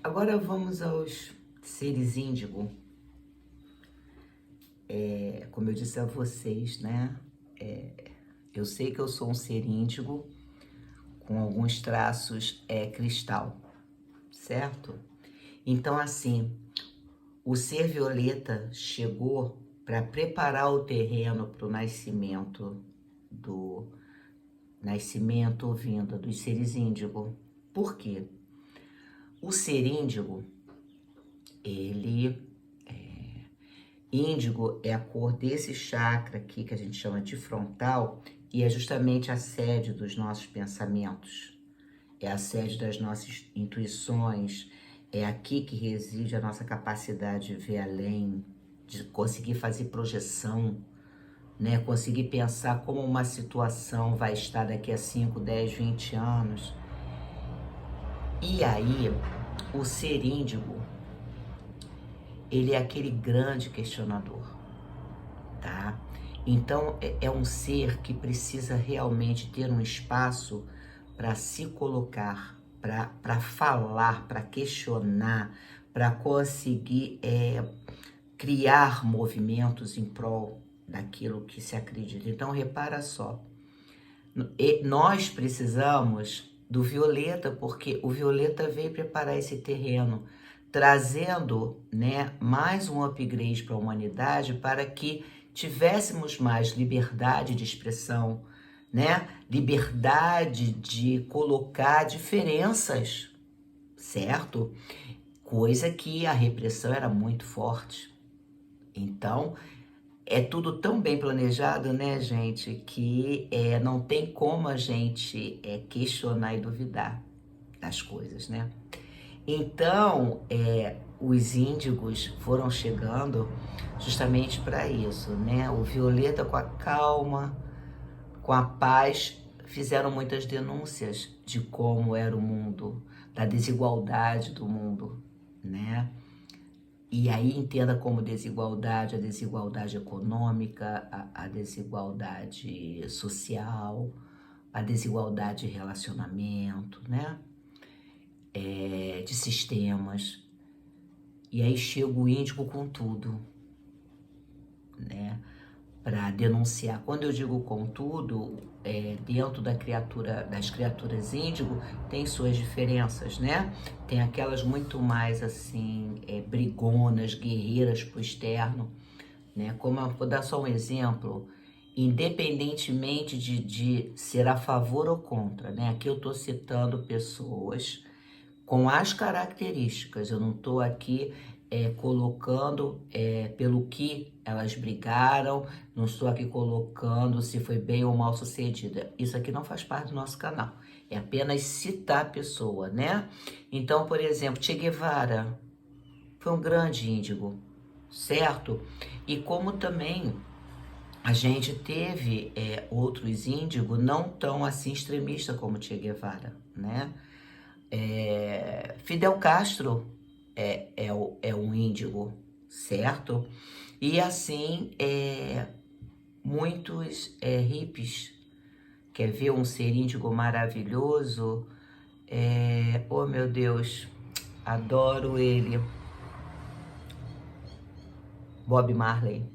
Agora vamos aos seres índigo. Como eu disse a vocês, né? Eu sei que eu sou um ser índigo com alguns traços cristal, certo? Então, assim, o ser violeta chegou para preparar o terreno para o nascimento ou vinda dos seres índigo. Por quê? O ser índigo, ele índigo é a cor desse chakra aqui que a gente chama de frontal e é justamente a sede dos nossos pensamentos, é a sede das nossas intuições, é aqui que reside a nossa capacidade de ver além, de conseguir fazer projeção, né? Conseguir pensar como uma situação vai estar daqui a 5, 10, 20 anos. E aí, o ser índigo, ele é aquele grande questionador, tá? Então, é um ser que precisa realmente ter um espaço para se colocar, para falar, para questionar, para conseguir criar movimentos em prol daquilo que se acredita. Então, repara só, nós precisamos do violeta, porque o violeta veio preparar esse terreno, trazendo, né, mais um upgrade para a humanidade para que tivéssemos mais liberdade de expressão, né? Liberdade de colocar diferenças, certo? Coisa que a repressão era muito forte. Então, é tudo tão bem planejado, né, gente, que não tem como a gente questionar e duvidar das coisas, né? Então, os índigos foram chegando justamente para isso, né? O violeta com a calma, com a paz, fizeram muitas denúncias de como era o mundo, da desigualdade do mundo, né? E aí entenda como desigualdade, a desigualdade econômica, a desigualdade social, a desigualdade de relacionamento, né? De sistemas. E aí chega o índigo com tudo, né? Para denunciar. Quando eu digo com tudo, dentro das criaturas índigo, tem suas diferenças, né? Tem aquelas muito mais assim, brigonas, guerreiras pro externo, né? Como eu vou dar só um exemplo, independentemente de ser a favor ou contra, né? Aqui eu estou citando pessoas com as características, eu não estou aqui colocando pelo que elas brigaram, não estou aqui colocando se foi bem ou mal sucedida. Isso aqui não faz parte do nosso canal, é apenas citar a pessoa, né? Então, por exemplo, Che Guevara foi um grande índigo, certo? E como também a gente teve outros índigos não tão assim extremistas como Che Guevara, né? Fidel Castro é um índigo, certo? E assim, muitos hippies, quer ver um ser índigo maravilhoso? Oh meu Deus, adoro ele, Bob Marley.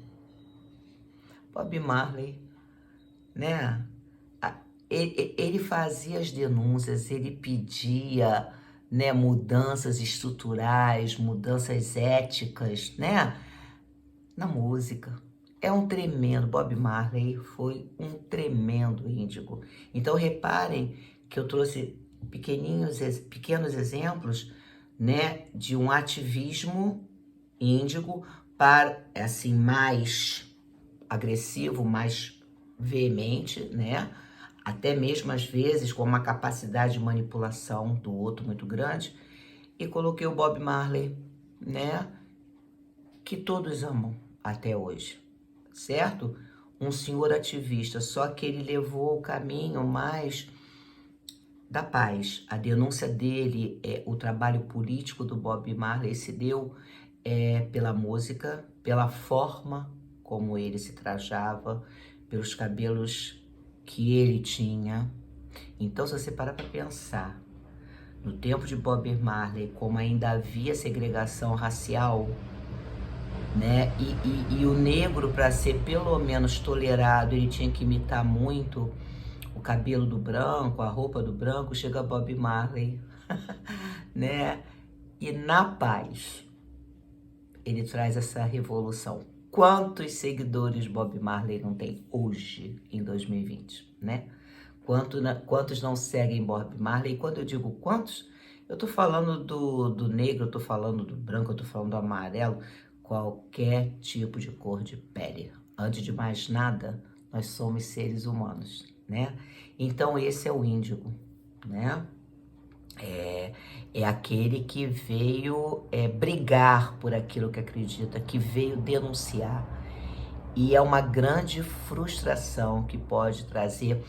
Bob Marley, né? Ele fazia as denúncias, ele pedia, né, mudanças estruturais, mudanças éticas, né, na música. É um tremendo, Bob Marley foi um tremendo índigo. Então reparem que eu trouxe pequenos exemplos, né, de um ativismo índigo para, assim, mais agressivo, mais veemente, né? Até mesmo às vezes com uma capacidade de manipulação do outro muito grande, e coloquei o Bob Marley, né? Que todos amam até hoje, certo? Um senhor ativista, só que ele levou o caminho mais da paz. A denúncia dele, o trabalho político do Bob Marley se deu pela música, pela forma como ele se trajava, pelos cabelos que ele tinha. Então, se você parar para pensar, no tempo de Bob Marley, como ainda havia segregação racial, né? E o negro, para ser pelo menos tolerado, ele tinha que imitar muito o cabelo do branco, a roupa do branco. Chega Bob Marley, né? E na paz, ele traz essa revolução. Quantos seguidores Bob Marley não tem hoje, em 2020, né? Quantos não seguem Bob Marley? E quando eu digo quantos, eu tô falando do negro, eu tô falando do branco, eu tô falando do amarelo, qualquer tipo de cor de pele. Antes de mais nada, nós somos seres humanos, né? Então esse é o índigo, né? É aquele que veio brigar por aquilo que acredita, que veio denunciar. E é uma grande frustração que pode trazer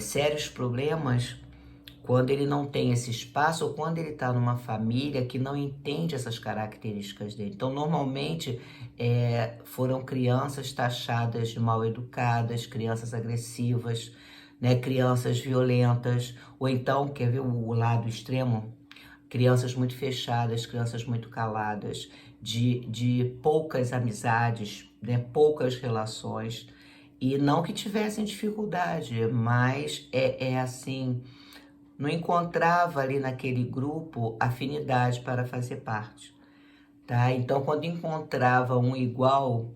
sérios problemas quando ele não tem esse espaço ou quando ele está numa família que não entende essas características dele. Então, normalmente, foram crianças taxadas de mal educadas, crianças agressivas, né, crianças violentas, ou então, quer ver o lado extremo? Crianças muito fechadas, crianças muito caladas, de poucas amizades, né, poucas relações, e não que tivessem dificuldade, mas é assim, não encontrava ali naquele grupo afinidade para fazer parte, tá? Então, quando encontrava um igual,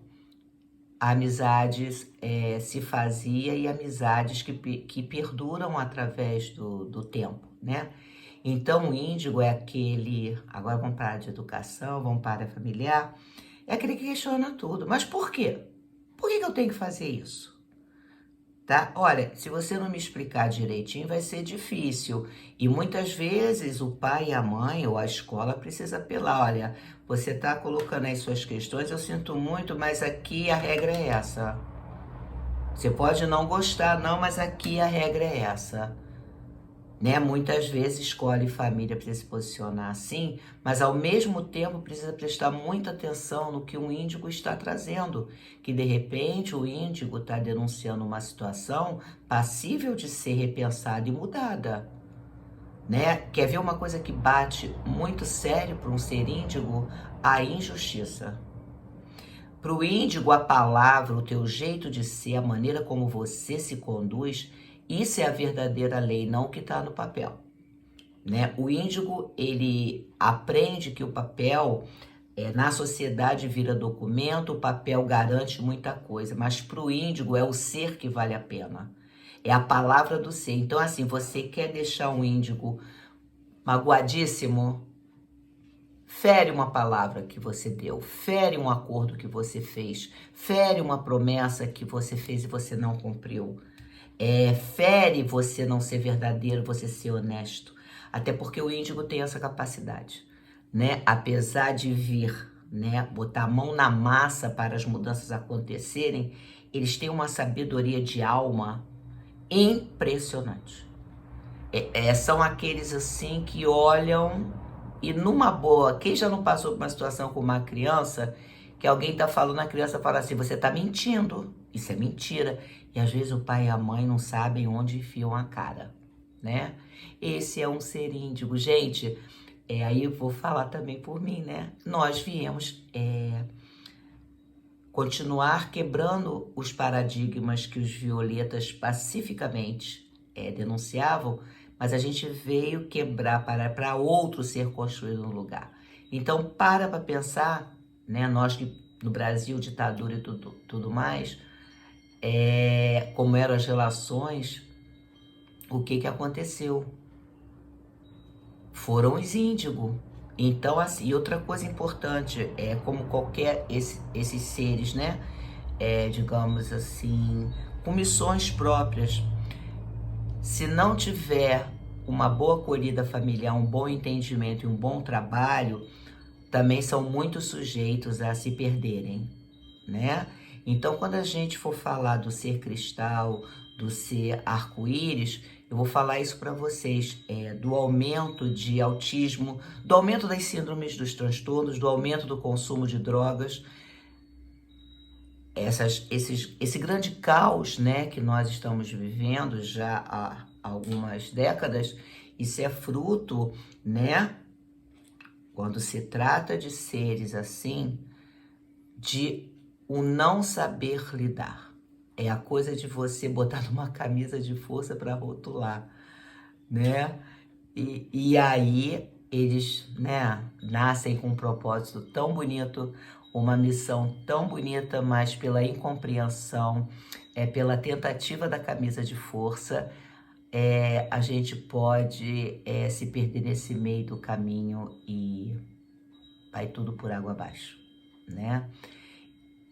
amizades se fazia e amizades que perduram através do tempo, né? Então, o índigo é aquele, agora vamos para a de educação, vamos para a familiar, é aquele que questiona tudo. Mas por quê? Por que eu tenho que fazer isso? Tá? Olha, se você não me explicar direitinho, vai ser difícil. E muitas vezes o pai e a mãe ou a escola precisa apelar. Olha, você está colocando aí suas questões, eu sinto muito, mas aqui a regra é essa. Você pode não gostar, não, mas aqui a regra é essa. Né? Muitas vezes escola e família precisa se posicionar assim, mas ao mesmo tempo precisa prestar muita atenção no que o índigo está trazendo, que de repente o índigo está denunciando uma situação passível de ser repensada e mudada, né? Quer ver uma coisa que bate muito sério para um ser índigo? A injustiça. Para o índigo, a palavra, o teu jeito de ser, a maneira como você se conduz, isso é a verdadeira lei, não o que está no papel. Né? O índigo, ele aprende que o papel na sociedade vira documento, o papel garante muita coisa, mas para o índigo é o ser que vale a pena. É a palavra do ser. Então, assim, você quer deixar um índigo magoadíssimo? Fere uma palavra que você deu, fere um acordo que você fez, fere uma promessa que você fez e você não cumpriu. Fere você não ser verdadeiro, você ser honesto. Até porque o índigo tem essa capacidade, né? Apesar de vir, né, botar a mão na massa para as mudanças acontecerem, eles têm uma sabedoria de alma impressionante. São aqueles assim que olham e numa boa, quem já não passou por uma situação com uma criança, que alguém tá falando, a criança fala assim, você tá mentindo, isso é mentira. E às vezes o pai e a mãe não sabem onde enfiam a cara, né? Esse é um ser índigo. Gente, aí eu vou falar também por mim, né? Nós viemos continuar quebrando os paradigmas que os violetas pacificamente denunciavam, mas a gente veio quebrar para outro ser construído no lugar. Então, para pensar, né, nós que no Brasil, ditadura e tudo mais, como eram as relações, o que aconteceu? Foram os índigos. Então, assim, e outra coisa importante, como qualquer esses seres, né, digamos assim, com missões próprias, se não tiver uma boa acolhida familiar, um bom entendimento e um bom trabalho, também são muito sujeitos a se perderem, né? Então, quando a gente for falar do ser cristal, do ser arco-íris, eu vou falar isso para vocês, do aumento de autismo, do aumento das síndromes, dos transtornos, do aumento do consumo de drogas, esse grande caos, né, que nós estamos vivendo já há algumas décadas Isso é fruto, né? Quando se trata de seres assim, de o não saber lidar. É a coisa de você botar numa camisa de força para rotular, né? E aí eles, né, nascem com um propósito tão bonito, uma missão tão bonita, mas pela incompreensão, pela tentativa da camisa de força, a gente pode se perder nesse meio do caminho e vai tudo por água abaixo, né?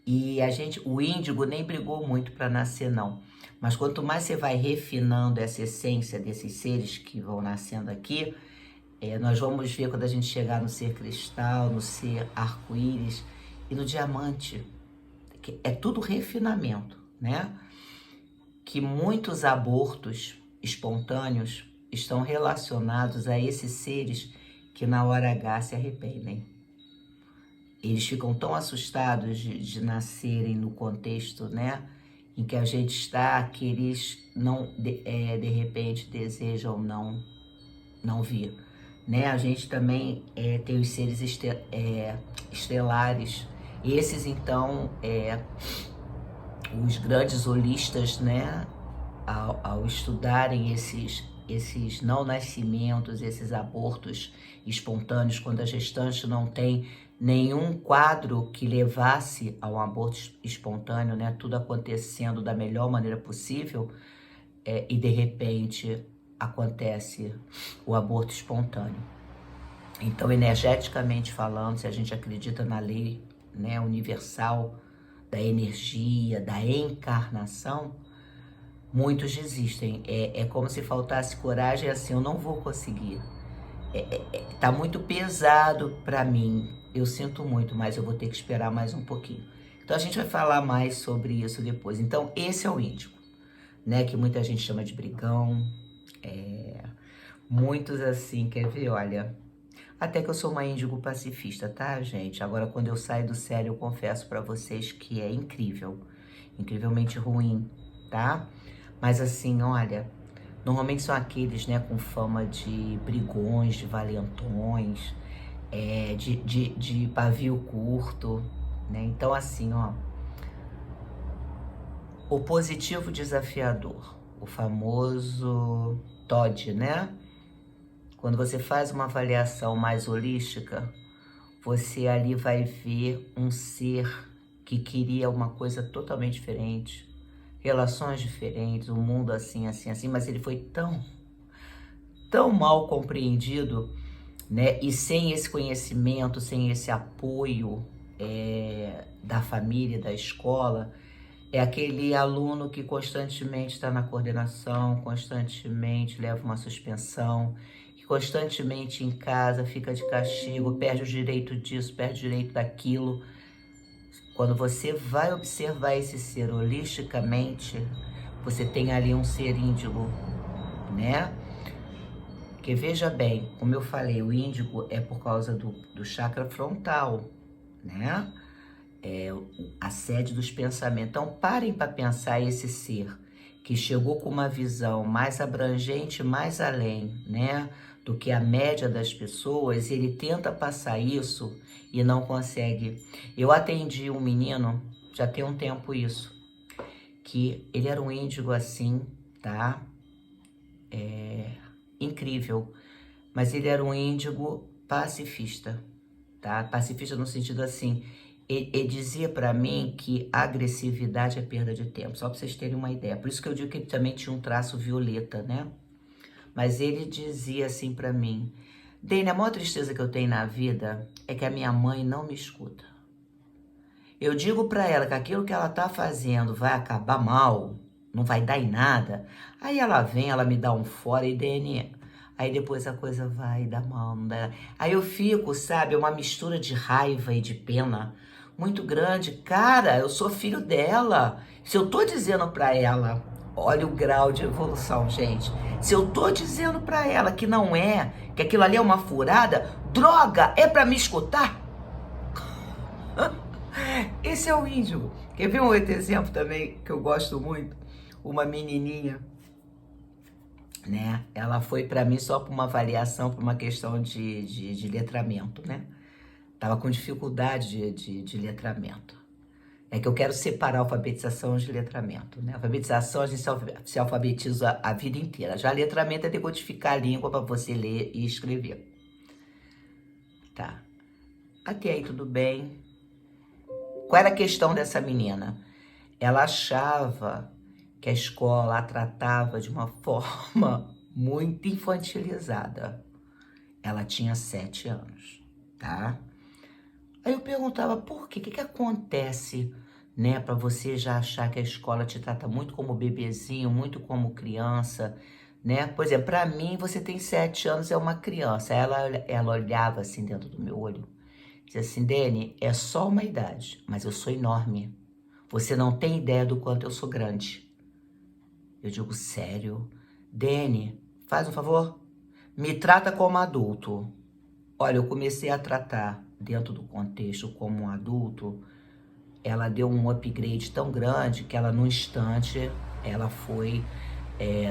E o índigo nem brigou muito para nascer, não. Mas quanto mais você vai refinando essa essência desses seres que vão nascendo aqui, nós vamos ver quando a gente chegar no ser cristal, no ser arco-íris e no diamante. Que é tudo refinamento, né? Que muitos abortos espontâneos estão relacionados a esses seres que na hora H se arrependem. Eles ficam tão assustados de nascerem no contexto, né, em que a gente está, que eles não, de repente desejam não vir, né? A gente também tem os seres estelares. Esses, então, os grandes holistas, né, ao estudarem esses não nascimentos, esses abortos espontâneos, quando a gestante não tem nenhum quadro que levasse ao aborto espontâneo, né? Tudo acontecendo da melhor maneira possível, e de repente acontece o aborto espontâneo. Então, energeticamente falando, se a gente acredita na lei, né, universal da energia, da encarnação, muitos desistem. É como se faltasse coragem, assim, eu não vou conseguir. Tá muito pesado para mim. Eu sinto muito, mas eu vou ter que esperar mais um pouquinho. Então a gente vai falar mais sobre isso depois. Então esse é o índigo, né? Que muita gente chama de brigão. Muitos assim, quer ver? Olha, até que eu sou uma índigo pacifista, tá, gente? Agora quando eu saio do sério, eu confesso para vocês que é incrível. Incrivelmente ruim, tá? Mas assim, olha, normalmente são aqueles, né, com fama de brigões, de valentões, de pavio curto, né? Então, assim, ó, o positivo desafiador, o famoso TOD, né? Quando você faz uma avaliação mais holística, você ali vai ver um ser que queria uma coisa totalmente diferente, relações diferentes, um mundo assim, assim, assim, mas ele foi tão mal compreendido, né? E sem esse conhecimento, sem esse apoio da família, da escola, é aquele aluno que constantemente está na coordenação, constantemente leva uma suspensão, que constantemente em casa fica de castigo, perde o direito disso, perde o direito daquilo. Quando você vai observar esse ser holisticamente, você tem ali um ser índigo, né? Porque veja bem, como eu falei, o índigo é por causa do chakra frontal, né? A sede dos pensamentos. Então parem para pensar esse ser que chegou com uma visão mais abrangente, mais além, né, do que a média das pessoas. Ele tenta passar isso e não consegue. Eu atendi um menino, já tem um tempo isso, que ele era um índigo assim, tá? Incrível, mas ele era um índigo pacifista, tá? Pacifista no sentido assim, ele dizia para mim que agressividade é perda de tempo, só para vocês terem uma ideia. Por isso que eu digo que ele também tinha um traço violeta, né? Mas ele dizia assim para mim: Dene, a maior tristeza que eu tenho na vida é que a minha mãe não me escuta. Eu digo para ela que aquilo que ela tá fazendo vai acabar mal, não vai dar em nada. Aí ela vem, ela me dá um fora e Dene, aí depois a coisa vai dar mal, não dá. Aí eu fico, sabe, uma mistura de raiva e de pena muito grande. Cara, eu sou filho dela. Se eu tô dizendo pra ela, olha o grau de evolução, gente. Se eu tô dizendo pra ela que não é, que aquilo ali é uma furada, droga, é pra me escutar? Esse é o índigo. Quer ver um outro exemplo também que eu gosto muito? Uma menininha né? Ela foi para mim só por uma avaliação, por uma questão de letramento, né? Tava com dificuldade de letramento. É que eu quero separar a alfabetização de letramento, né? Alfabetização a gente se alfabetiza a vida inteira. Já letramento é decodificar a língua para você ler e escrever. Tá. Até aí tudo bem. Qual era a questão dessa menina? Ela achava que a escola a tratava de uma forma muito infantilizada. Ela tinha 7 anos, tá? Aí eu perguntava, por quê? O que acontece, né, para você já achar que a escola te trata muito como bebezinho, muito como criança, né? Por exemplo, para mim, você tem 7 anos, é uma criança. Ela olhava assim dentro do meu olho, dizia assim, Dene, é só uma idade, mas eu sou enorme. Você não tem ideia do quanto eu sou grande. Eu digo, sério? Dene, faz um favor, me trata como adulto. Olha, eu comecei a tratar dentro do contexto como um adulto, ela deu um upgrade tão grande que ela, num instante, ela foi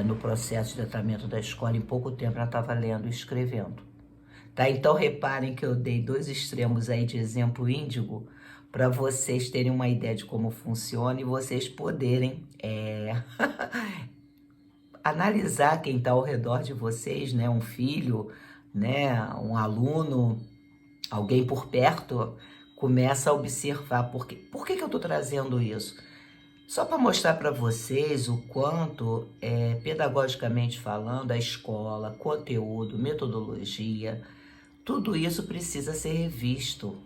no processo de tratamento da escola, em pouco tempo ela estava lendo e escrevendo. Tá? Então reparem que eu dei 2 extremos aí de exemplo índigo para vocês terem uma ideia de como funciona e vocês poderem analisar quem está ao redor de vocês, né? Um filho, né? Um aluno, alguém por perto, começa a observar por que eu estou trazendo isso? Só para mostrar para vocês o quanto, pedagogicamente falando, a escola, conteúdo, metodologia, tudo isso precisa ser revisto,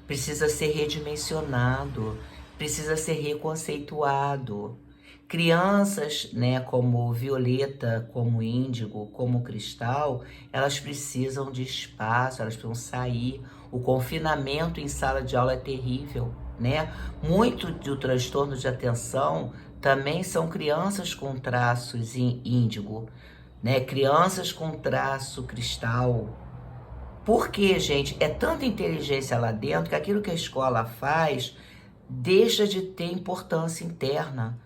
precisa ser redimensionado, precisa ser reconceituado. Crianças, né, como violeta, como índigo, como cristal, elas precisam de espaço, elas precisam sair. O confinamento em sala de aula é terrível, né? Muito do transtorno de atenção também são crianças com traços índigo, né? Crianças com traço cristal. Porque, gente, é tanta inteligência lá dentro que aquilo que a escola faz deixa de ter importância interna.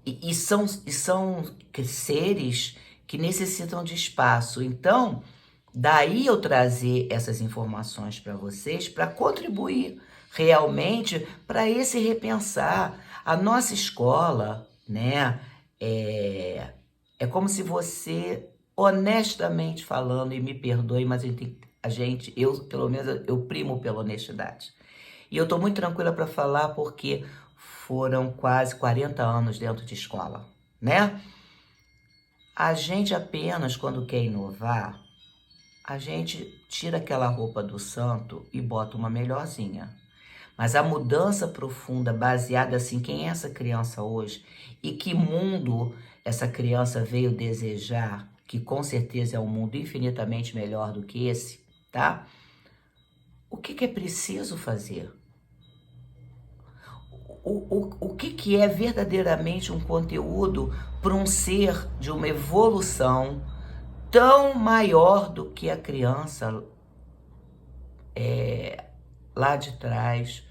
E são seres que necessitam de espaço. Então, daí eu trazer essas informações para vocês para contribuir realmente para esse repensar. A nossa escola, né, é como se você, honestamente falando, e me perdoe, mas eu pelo menos, eu primo pela honestidade. E eu estou muito tranquila para falar porque foram quase 40 anos dentro de escola, né? A gente apenas, quando quer inovar, a gente tira aquela roupa do santo e bota uma melhorzinha. Mas a mudança profunda, baseada assim, quem é essa criança hoje e que mundo essa criança veio desejar, que com certeza é um mundo infinitamente melhor do que esse, tá? O que é preciso fazer? O que é verdadeiramente um conteúdo para um ser de uma evolução tão maior do que a criança lá de trás,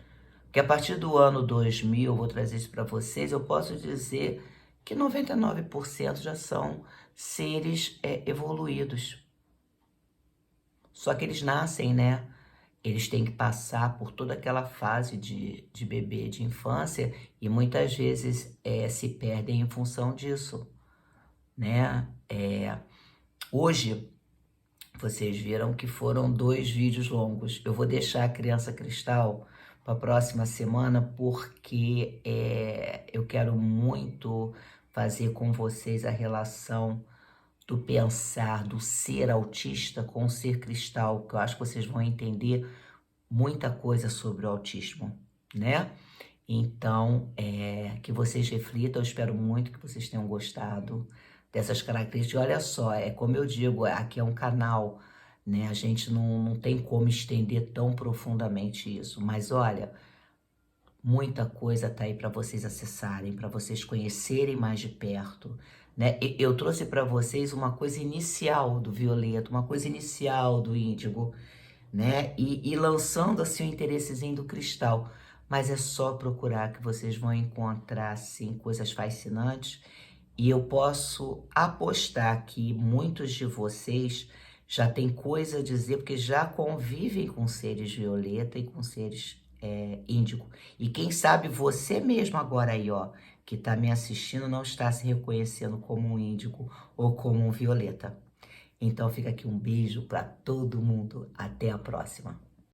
que a partir do ano 2000, eu vou trazer isso para vocês, eu posso dizer que 99% já são seres evoluídos. Só que eles nascem, né? Eles têm que passar por toda aquela fase de bebê, de infância, e muitas vezes se perdem em função disso, né? Hoje, vocês viram que foram 2 vídeos longos. Eu vou deixar a Criança Cristal para a próxima semana, porque eu quero muito fazer com vocês a relação do pensar, do ser autista com o ser cristal, que eu acho que vocês vão entender muita coisa sobre o autismo, né? Então, que vocês reflitam, eu espero muito que vocês tenham gostado dessas características. Olha só, é como eu digo, aqui é um canal, né? A gente não tem como estender tão profundamente isso, mas olha, muita coisa tá aí para vocês acessarem, para vocês conhecerem mais de perto, né? Eu trouxe para vocês uma coisa inicial do violeta, uma coisa inicial do índigo, né? E lançando assim o interessezinho do cristal. Mas é só procurar que vocês vão encontrar assim coisas fascinantes E eu posso apostar que muitos de vocês já têm coisa a dizer, porque já convivem com seres violeta e com seres índigo. E quem sabe você mesmo agora aí, ó, que está me assistindo, não está se reconhecendo como um índigo ou como um violeta. Então fica aqui um beijo para todo mundo. Até a próxima.